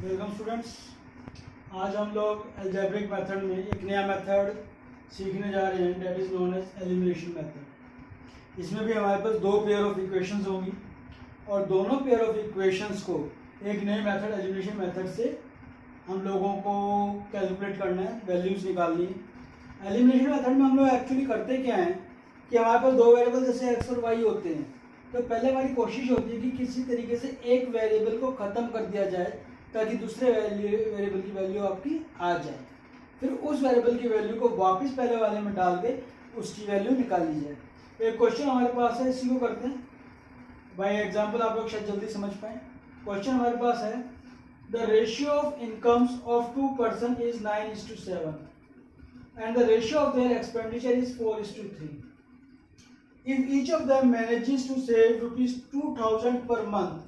Welcome students. आज हम लोग अलजेब्रिक मेथड में एक नया मेथड सीखने जा रहे हैं, that is known as elimination method. इसमें भी हमारे पास दो पेयर ऑफ इक्वेशंस होंगी और दोनों पेयर ऑफ इक्वेशंस को एक नए मेथड एलिमिनेशन मेथड से हम लोगों को कैलकुलेट करना है, वैल्यूज़ निकालनी है। एलिमिनेशन मेथड में हम लोग एक्चुअली करते क्या हैं कि हमारे पास दो वेरिएबल जैसे एक्स और वाई होते हैं, तो पहले हमारी कोशिश होती है कि किसी तरीके से एक वेरिएबल को ख़त्म कर दिया जाए ताकि दूसरे वेरिएबल की वैल्यू आपकी आ जाए। फिर उस वेरिएबल की वैल्यू को वापस पहले वाले में डाल के उसकी वैल्यू निकाली जाए। तो एक क्वेश्चन हमारे पास है, इसी को करते हैं बाय एग्जांपल, आप लोग शायद जल्दी समझ पाएँ। क्वेश्चन हमारे पास है, the ratio of incomes of two person is 9:7 and the ratio of their expenditure is 4:3. If each of them manages to save ₹2,000 per month,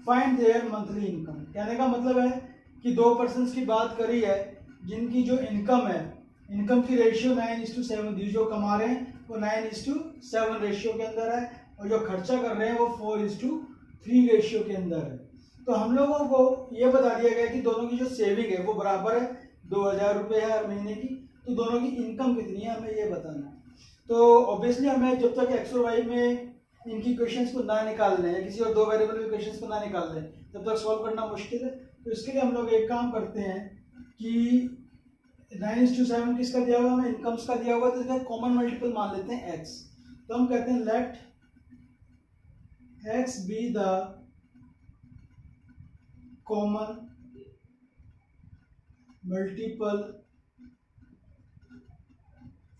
find their monthly income. कहने का मतलब है कि दो पर्सन्स की बात करी है जिनकी जो इनकम है, इनकम की रेशियो 9:7 दी, जो कमा रहे हैं वो 9:7 रेशियो के अंदर है और जो खर्चा कर रहे हैं वो 4:3 रेशियो के अंदर है। तो हम लोगों को ये बता दिया गया कि दोनों की जो सेविंग है वो बराबर है, 2,000 रुपये है हर महीने की। तो दोनों की इनकम कितनी है हमें ये बताना है। तो ऑब्वियसली हमें जब तक एक्स और वाई में इनकी इक्वेशंस को ना निकाल लें, किसी और दो वेरिएबल में इक्वेशंस को ना निकाल लें, तब तक सॉल्व करना मुश्किल है। तो इसके लिए हम लोग एक काम करते हैं कि 9:7 किसका दिया हुआ, हमें इनकम्स का दिया हुआ, तो इसका कॉमन मल्टीपल मान लेते हैं एक्स। तो हम कहते हैं let X be the common multiple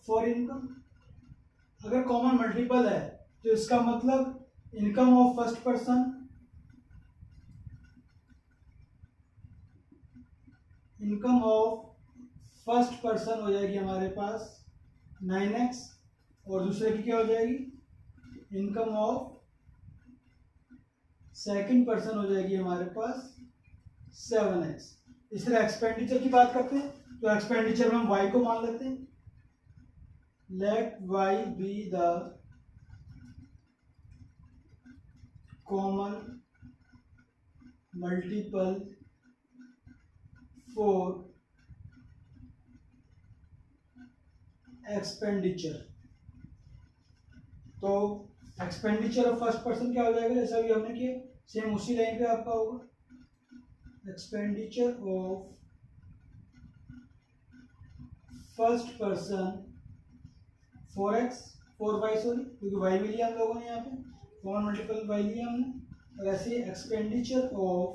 for income. अगर कॉमन मल्टीपल है तो इसका मतलब इनकम ऑफ फर्स्ट पर्सन हो जाएगी हमारे पास 9x और दूसरे की क्या हो जाएगी, इनकम ऑफ सेकंड पर्सन हो जाएगी हमारे पास 7x। इस तरह एक्सपेंडिचर की बात करते हैं तो एक्सपेंडिचर में हम y को मान लेते हैं, let y be the common multiple for expenditure। तो एक्सपेंडिचर ऑफ फर्स्ट पर्सन क्या हो जाएगा, जैसा भी हमने किया सेम उसी लाइन पे आपका होगा, expenditure of first person 4x 4y, sorry क्योंकि y भी लिया हम लोगों ने यहाँ पे, कॉमन मल्टीपल y लिया हमने, और ऐसे expenditure of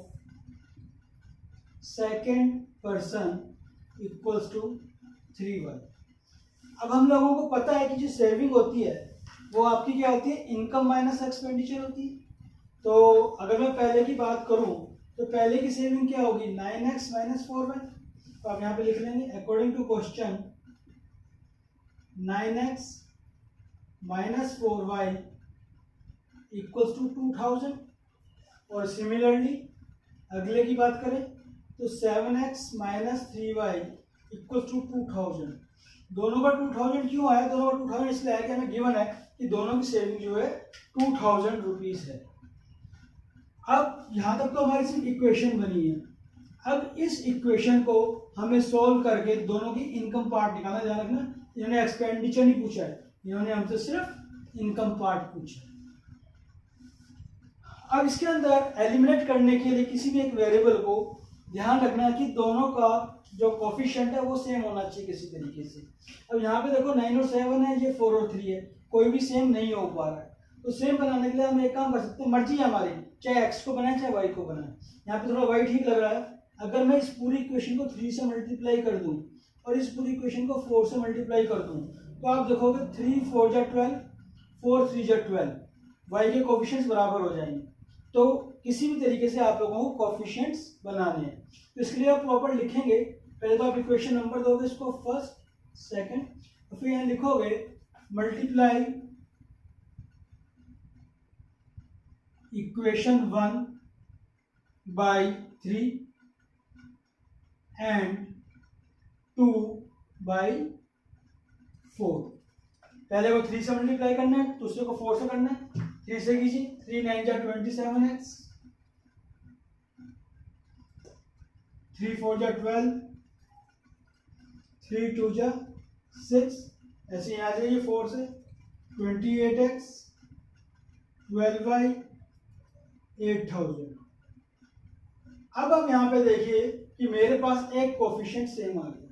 second person equals to 3y। अब हम लोगों को पता है कि जो सेविंग होती है वो आपकी क्या होती है, इनकम माइनस एक्सपेंडिचर होती है। तो अगर मैं पहले की बात करूँ तो पहले की सेविंग क्या होगी, 9x - 4y। तो आप यहाँ पे लिख लेंगे according to question 9x - 4y equals to 2000। और सिमिलरली अगले की बात करें तो 7x - 3y इक्वल्स टू 2000। दोनों का 2000 क्यों आया, दोनों का 2000 इसलिए आया कि हमें गिवन है कि दोनों की सेविंग जो है 2000 रुपीज़ है। अब यहाँ तक तो हमारी सिर्फ इक्वेशन बनी है। अब इस इक्वेशन को हमें सॉल्व करके दोनों की इनकम पार्ट निकालना। ध्यान रखना, इन्होंने एक्सपेंडिचर नहीं पूछा है, इन्होंने हमसे सिर्फ इनकम पार्ट पूछा है। अब इसके अंदर एलिमिनेट करने के लिए किसी भी एक वेरिएबल को ध्यान रखना कि दोनों का जो कोफिशिएंट है वो सेम होना चाहिए किसी तरीके से। अब यहाँ पे देखो 9 और 7 है, ये 4 और 3 है, कोई भी सेम नहीं हो पा रहा है। तो सेम बनाने के लिए हम एक काम कर सकते हैं, मर्जी है हमारी, चाहे x को बनाए चाहे y को बनाए। यहाँ पे थोड़ा y ठीक लग रहा है। अगर मैं इस पूरी इक्वेशन को 3 से मल्टीप्लाई कर दूं और इस पूरी इक्वेशन को 4 से मल्टीप्लाई कर दूं तो आप देखोगे 3 4 जा 12, 4 3 जा 12, y के कोफिशिएंट्स बराबर हो जाएंगे। तो किसी भी तरीके से आप लोगों को कोफिशिएंट्स बनाने हैं, तो इसके लिए आप प्रॉपर लिखेंगे। पहले तो आप इक्वेशन नंबर दोगे इसको फर्स्ट सेकंड, और फिर यहाँ लिखोगे multiply equation 1 by 3 and 2 by 4। पहले को 3 से मल्टीप्लाई करना है, दूसरे को 4 से करना है। 3 से कीजिए, 3 9 जा 27x 3 4 जा 12, 3 2 जा 6, ऐसे यहाँ जाइए 4 से 28x 12y 8000। अब आप यहाँ पे देखिए कि मेरे पास एक कोफिशिएंट सेम आ गया।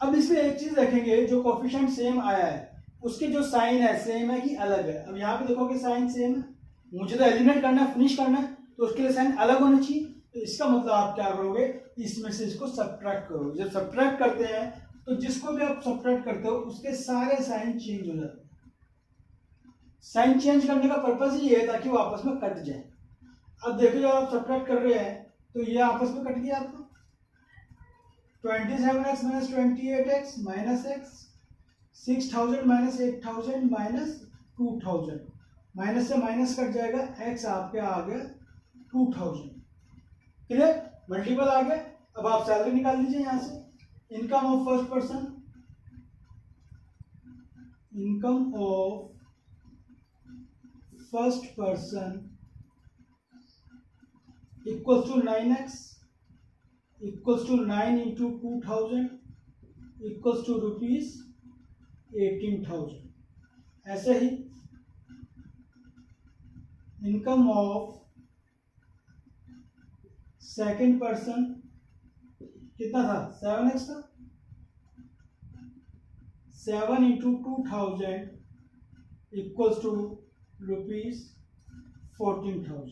अब इसमें एक चीज देखेंगे, जो कोफिशिएंट सेम आया है उसके जो साइन है सेम है कि अलग है। अब यहाँ पे देखो कि साइन सेम है, मुझे तो एलिमिनेट करना है, फिनिश करना है, तो उसके लिए साइन अलग होने चाहिए। तो इसका मतलब आप क्या करोगे, इसमें से इसको सब्ट्रैक्ट करोगे। जब सब्ट्रैक्ट करते हैं तो जिसको भी आप सब्ट्रैक्ट करते हो उसके सारे साइन चेंज हो जाते हैं। साइन चेंज करने का पर्पज ही है ताकि वो आपस में कट जाए। अब देखो जब आप सब्ट्रैक्ट कर रहे हैं तो ये आपस में कट गया आपको, 27x minus 28x minus x, 6000 minus 8000 minus 2000, minus से माइनस कट जाएगा, x आपके आ गया 2000। क्लियर, मल्टीपल आ गया। अब आप सैलरी निकाल लीजिए यहाँ से। Income of first person, income of first person equals to 9x equals to 9 into 2000 equals to ₹18,000। ऐसे ही इनकम ऑफ सेकेंड पर्सन कितना था, 7x था, 7 इंटू 2000 इक्वल्स टू ₹14,000।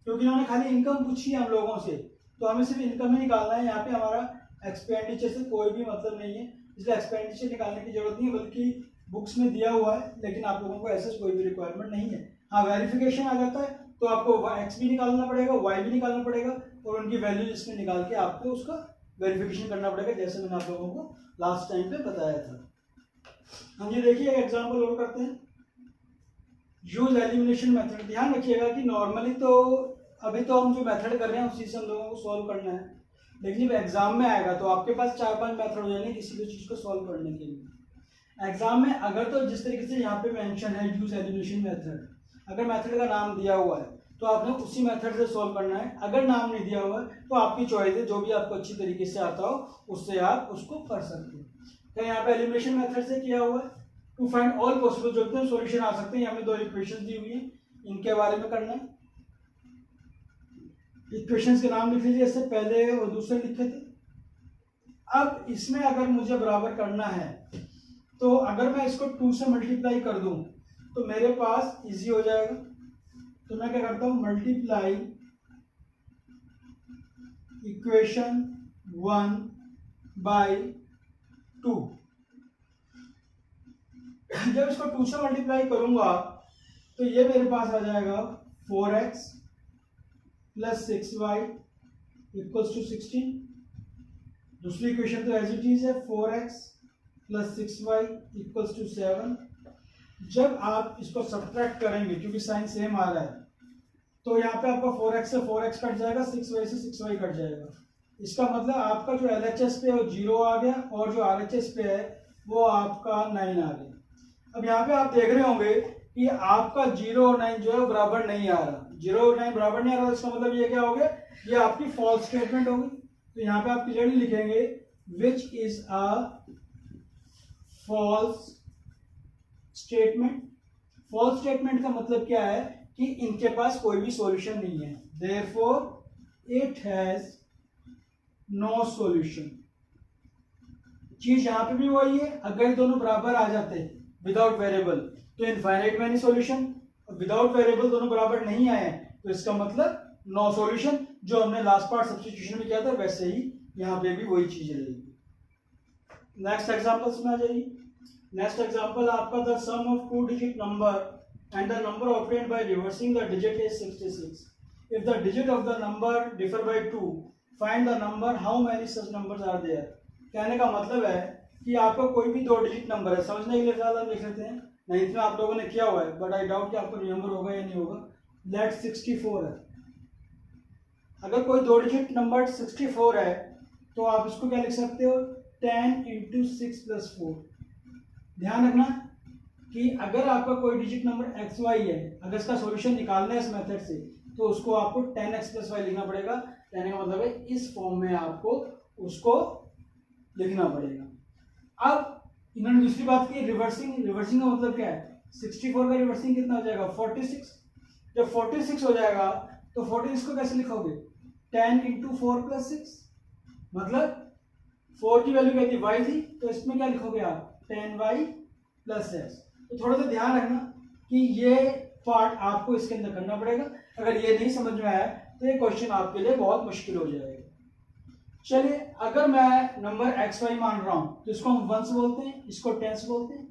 क्योंकि इन्होंने खाली इनकम पूछी है हम लोगों से, तो हमें सिर्फ इनकम ही निकालना है। यहाँ पे हमारा एक्सपेंडिचर से कोई भी मतलब नहीं है, इसलिए एक्सपेंडिचर निकालने की जरूरत नहीं है, बल्कि बुक्स में दिया हुआ है, लेकिन आप लोगों को ऐसा कोई भी रिक्वायरमेंट नहीं है। हाँ, वेरिफिकेशन आ जाता है तो आपको एक्स भी निकालना पड़ेगा, वाई भी निकालना पड़ेगा, और उनकी वैल्यू इसमें निकाल के आपको उसका वेरिफिकेशन करना पड़ेगा, जैसे मैंने आप लोगों को लास्ट टाइम पे बताया था। हाँ जी, देखिए एग्जाम्पल और करते हैं। Use elimination method. ध्यान रखिएगा कि नॉर्मली तो अभी तो हम जो मेथड कर रहे हैं उसी से हम लोगों को सॉल्व करना है, लेकिन जब एग्जाम में आएगा तो आपके पास 4-5 मेथड हो जाएंगे किसी भी चीज़ को सॉल्व करने के लिए। एग्जाम में अगर तो जिस तरीके से यहाँ पे मेंशन है यूज एलिमिनेशन मेथड, अगर मेथड का नाम दिया हुआ है तो आपने उसी मेथड से सॉल्व करना है। अगर नाम नहीं दिया हुआ है तो आपकी चॉइस है, जो भी आपको अच्छी तरीके से आता हो उससे आप उसको कर सकते हैं। तो यहाँ पे एलिमिनेशन मेथड से किया हुआ है, टू फाइंड ऑल पॉसिबल जो भी सॉल्यूशन आ सकते हैं। यहाँ पे 2 इक्वेशन दी हुई है, इनके बारे में करना है। इक्वेशंस के नाम लिख लीजिए, इससे पहले और दूसरे लिखे थे। अब इसमें अगर मुझे बराबर करना है तो अगर मैं इसको 2 से मल्टीप्लाई कर दूं तो मेरे पास इजी हो जाएगा। तो मैं क्या करता हूं, मल्टीप्लाई इक्वेशन 1 बाय 2। जब इसको 2 से मल्टीप्लाई करूंगा तो ये मेरे पास आ जाएगा 4x plus 6y equals to 16। दूसरी इक्वेशन तो एज इट इज है, 4x plus 6y equals to 7। जब आप इसको सब्ट्रैक्ट करेंगे, क्योंकि साइन सेम आ रहा है, तो यहाँ पे आपका 4x से 4x कट जाएगा, 6y से 6y कट जाएगा। इसका मतलब आपका जो LHS पे है वो 0 आ गया, और जो RHS पे है वो आपका 9 आ गया। अब यहाँ पे आप देख रहे होंगे कि आपका 0 और 9 जो है बराबर नहीं आ रहा। 0 और 9 बराबर नहीं आ रहा, इसका मतलब ये क्या हो गया, ये आपकी फॉल्स स्टेटमेंट होगी। तो यहाँ पे आप क्लियरली लिखेंगे which is a false statement. False statement का मतलब क्या है कि इनके पास कोई भी सॉल्यूशन नहीं है, therefore it has no solution. चीज यहां पे भी वही है, अगर दोनों बराबर आ जाते विदाउट वेरिएबल तो इनफाइनाइट में सॉल्यूशन, विदाउट वेरिएबल दोनों बराबर नहीं आए तो इसका मतलब नो सॉल्यूशन। जो हमने लास्ट पार्ट सब्स्टिट्यूशन में किया था वैसे ही यहाँ पे भी वही चीज रहेगी। नेक्स्ट एग्जांपल्स में आ जाइए। नेक्स्ट एग्जांपल आपका the sum of 2 digit number and the number obtained by reversing the digit is 66। If the digit of the number differ by 2, find the number how many such numbers are there. कहने का मतलब है कि आपका कोई भी 2 digit number है, समझने के लिए फिलहाल आप लिख लेते हैं, 9th में आप लोगों ने किया हुआ है, बट आई डाउट कि आपको रिमेंबर होगा या नहीं होगा। लेट 64 है। अगर कोई 2 डिजिट नंबर 64 है तो आप इसको क्या लिख सकते हो, 10 इंटू 6 प्लस 4। ध्यान रखना कि अगर आपका कोई डिजिट नंबर XY है, अगर इसका सॉल्यूशन निकालना है इस मेथड से, तो उसको आपको 10x प्लस y लिखना पड़ेगा। कहने का मतलब है इस फॉर्म में आपको उसको लिखना पड़ेगा। अब इन्होंने दूसरी बात की रिवर्सिंग। रिवर्सिंग का मतलब क्या है? 64 का रिवर्सिंग कितना हो जाएगा? 46। जब 46 हो जाएगा तो 46 को कैसे लिखोगे? 10 इंटू 4 प्लस 6, मतलब 4 की वैल्यू क्या थी? y थी, तो इसमें क्या लिखोगे आप? 10y plus x। तो थोड़ा सा ध्यान रखना कि ये पार्ट आपको इसके अंदर करना पड़ेगा। अगर ये नहीं समझ में आया तो ये क्वेश्चन आपके लिए बहुत मुश्किल हो जाएगा। चलिए, अगर मैं नंबर एक्स वाई मान रहा हूं तो इसको हम वंस बोलते हैं, इसको टेंस बोलते हैं।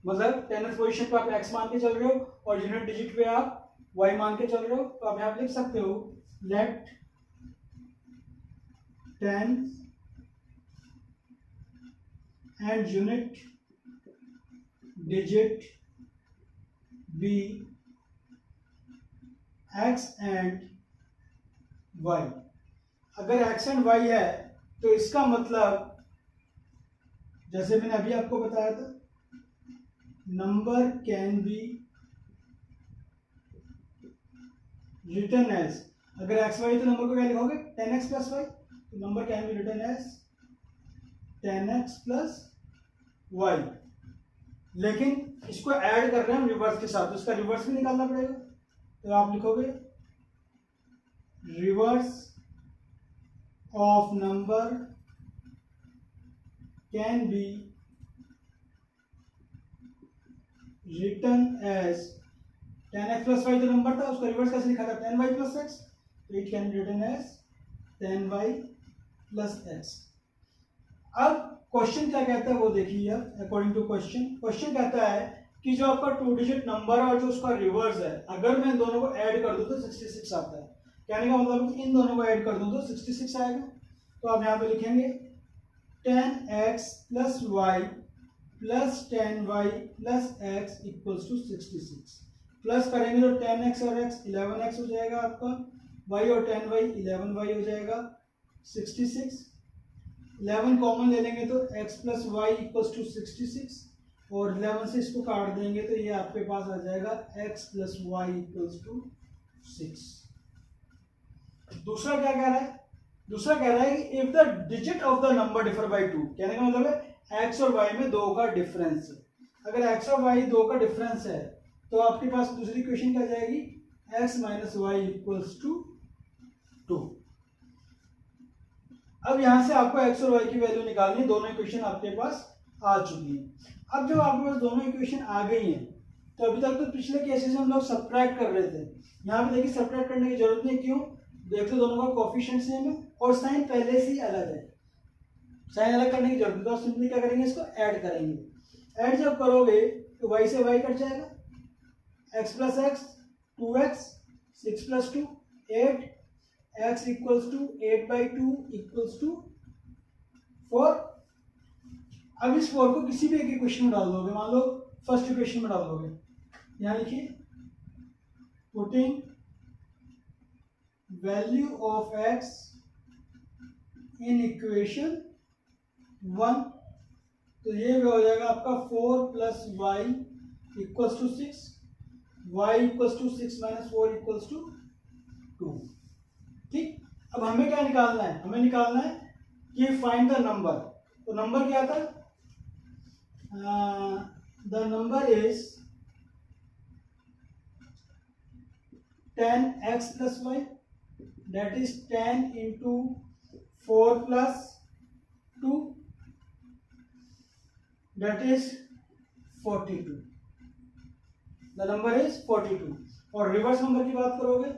मतलब 10th पोजीशन पे आप एक्स मान के चल रहे हो और यूनिट डिजिट पे आप वाई मान के चल रहे हो, तो आप यहाँ लिख सकते हो let 10th and unit digit be X and Y. अगर एक्स एंड वाई है तो इसका मतलब, जैसे मैंने अभी आपको बताया था, number can be written as, अगर एक्स वाई तो नंबर को क्या लिखोगे? 10x plus Y. तो number can be written as 10x plus Y. लेकिन इसको ऐड कर रहे हैं हम रिवर्स के साथ, तो इसका रिवर्स भी निकालना पड़ेगा। तो आप लिखोगे reverse of number can be written as 10x plus y जो नंबर था उसका रिवर्स कैसे लिखा था? 10y plus x, तो it can be written as 10y plus x। अब क्वेश्चन क्या कहता है वो देखिए आप। अकॉर्डिंग टू क्वेश्चन कहता है कि जो आपका 2 डिजिट नंबर है और जो उसका रिवर्स है, अगर मैं इन दोनों को ऐड कर दूं तो 66 आता है। कहने का मतलब कि इन दोनों को ऐड कर दूं तो 66 आएगा। तो आप यहाँ पे लिखेंगे 10x plus Y plus 10y plus x equals to 66। Plus करेंगे तो 10x और x 11x हो जाएगा आपका, y और 10y 11y हो जाएगा 66। 11 कॉमन ले लेंगे तो x plus Y equals to 66 और 11 से इसको काट देंगे तो ये आपके पास आ जाएगा x plus Y equals to 6। दूसरा क्या कह रहा है? दूसरा कह रहा है कि if the digit of the number differ by 2, कहने का मतलब है x और y में 2 का डिफरेंस है। अगर x और y 2 का डिफरेंस है तो आपके पास दूसरी इक्वेशन क्या जाएगी? x minus Y equals to 2। अब यहां से आपको x और y की वैल्यू निकालनी है। दोनों इक्वेशन आपके पास आ चुकी है। अब जब आपके पास दोनों इक्वेशन आ गई हैं तो अभी तक तो पिछले केसेस में हम लोग सब्ट्रैक्ट कर रहे थे। यहाँ पे देखिए सब्ट्रैक्ट करने की जरूरत नहीं। क्यों? देखो दोनों का कोफिशिएंट सेम है और साइन पहले से ही अलग है। साइन अलग करने की जरूरत है तो आप सिंपली क्या करेंगे? इसको ऐड करेंगे। ऐड जब करोगे तो y से y कट जाएगा, x plus X 2x, 6 plus 2 8, x equals to 8/2 equals to 4। अब इस 4 को किसी भी एक इक्वेशन में डाल दोगे। मान लो फर्स्ट इक्वेशन में डाल दोगे। यहाँ लिखिए putting value of x in equation 1, तो ये हो जाएगा आपका 4 plus Y equals to 6, Y equals to 6 minus 4 equals to 2। ठीक, अब हमें क्या निकालना है? हमें निकालना है कि फाइंड द नंबर। तो नंबर क्या था? The number is 10x plus y, that is 10 into 4 plus 2, that is 42। The number is 42। और रिवर्स नंबर की बात करोगे,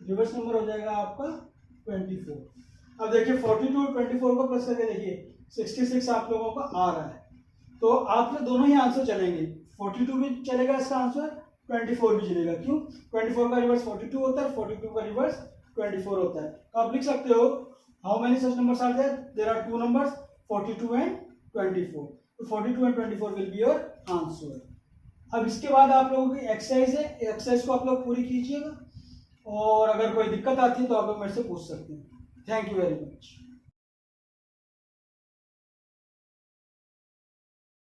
रिवर्स नंबर हो जाएगा आपका 24। अब देखिए 42 और 24 को प्लस करके देखिए 66 आप लोगों का आ रहा है। तो आप लोग दोनों ही आंसर चलेंगे, 42 भी चलेगा इसका आंसर, 24 भी चलेगा। क्यों? 24 का रिवर्स 42 होता है, 42 का रिवर्स 24 होता है। तो आप लिख सकते हो how many such numbers are there? There are 2 numbers 42 and 24। तो 42 and 24 will be your answer. अब इसके बाद आप लोगों की एक्सरसाइज है, एक्सरसाइज को आप लोग पूरी कीजिएगा और अगर कोई दिक्कत आती है तो आप लोग मेरे से पूछ सकते हैं। Thank you very much.